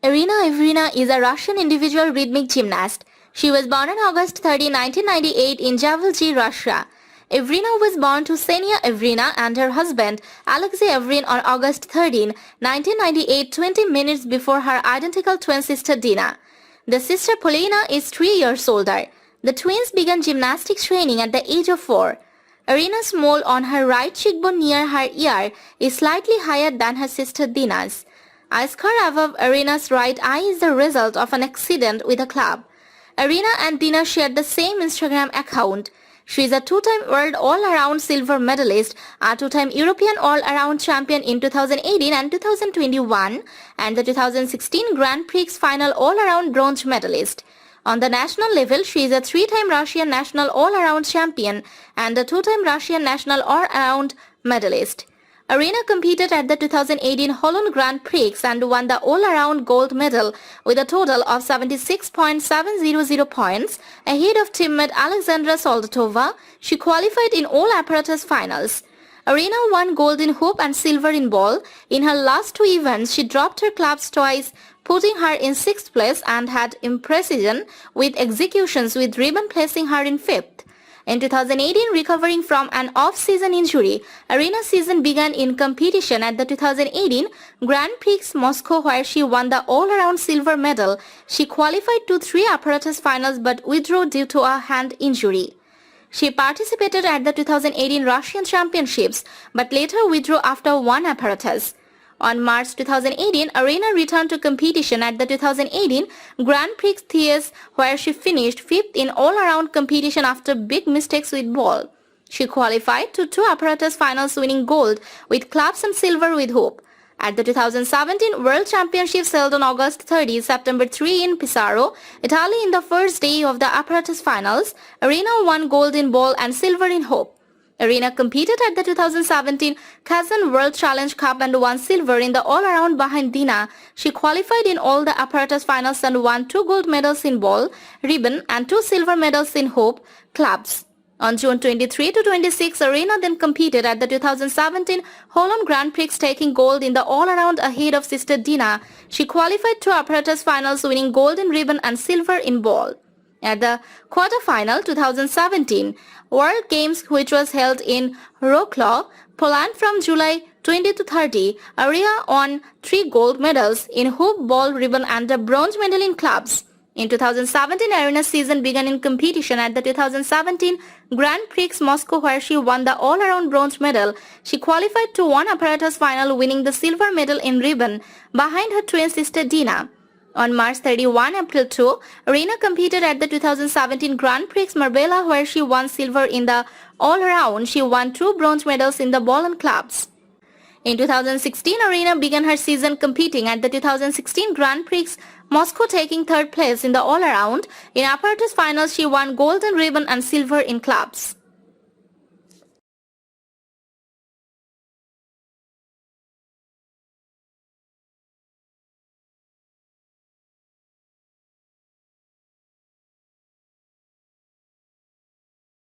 Arina Averina is a Russian individual rhythmic gymnast. She was born on August 30, 1998 in Zavolzhye, Russia. Averina was born to Ksenia Averina and her husband Alexey Averin on August 13, 1998, 20 minutes before her identical twin sister Dina. The sister Polina is 3 years older. The twins began gymnastics training at the age of 4. Arina's mole on her right cheekbone near her ear is slightly higher than her sister Dina's. A scar above Arina's right eye is the result of an accident with a club. Arina and Dina shared the same Instagram account. She is a 2-time World All-Around silver medalist, a 2-time European All-Around champion in 2018 and 2021, and the 2016 Grand Prix Final All-Around bronze medalist. On the national level, she is a 3-time Russian national all-around champion and a 2-time Russian national all-around medalist. Arina competed at the 2018 Holland Grand Prix and won the all-around gold medal with a total of 76.700 points, ahead of teammate Alexandra Soldatova. She qualified in all apparatus finals. Arina won gold in hoop and silver in ball. In her last 2 events, she dropped her clubs twice, putting her in 6th place, and had imprecision with executions, with ribbon placing her in 5th. In 2018, recovering from an off-season injury, Arina's season began in competition at the 2018 Grand Prix Moscow, where she won the all-around silver medal. She qualified to 3 apparatus finals but withdrew due to a hand injury. She participated at the 2018 Russian Championships but later withdrew after 1 apparatus. On March 2018, Arina returned to competition at the 2018 Grand Prix Thiès, where she finished 5th in all-around competition after big mistakes with ball. She qualified to 2 apparatus finals, winning gold with clubs and silver with hoop. At the 2017 World Championships held on August 30, September 3 in Pesaro, Italy, in the first day of the apparatus finals, Arina won gold in ball and silver in hoop. Arina competed at the 2017 Kazan World Challenge Cup and won silver in the all-around behind Dina. She qualified in all the apparatus finals and won 2 gold medals in ball, ribbon, and 2 silver medals in hoop, clubs. On June 23 to 26, Arina then competed at the 2017 Holland Grand Prix, taking gold in the all-around ahead of sister Dina. She qualified to apparatus finals, winning gold in ribbon and silver in ball. At the quarter-final 2017 World Games, which was held in Wrocław, Poland from July 20 to 30, Arina won 3 gold medals in hoop, ball, ribbon, and a bronze medal in clubs. In 2017, Arina's season began in competition at the 2017 Grand Prix Moscow, where she won the all-around bronze medal. She qualified to 1 apparatus final, winning the silver medal in ribbon behind her twin sister Dina. On March 31, April 2, Arina competed at the 2017 Grand Prix Marbella, where she won silver in the all-around. She won 2 bronze medals in the ball and clubs. In 2016, Arina began her season competing at the 2016 Grand Prix Moscow, taking 3rd place in the all-around. In apparatus finals, she won gold in ribbon and silver in clubs.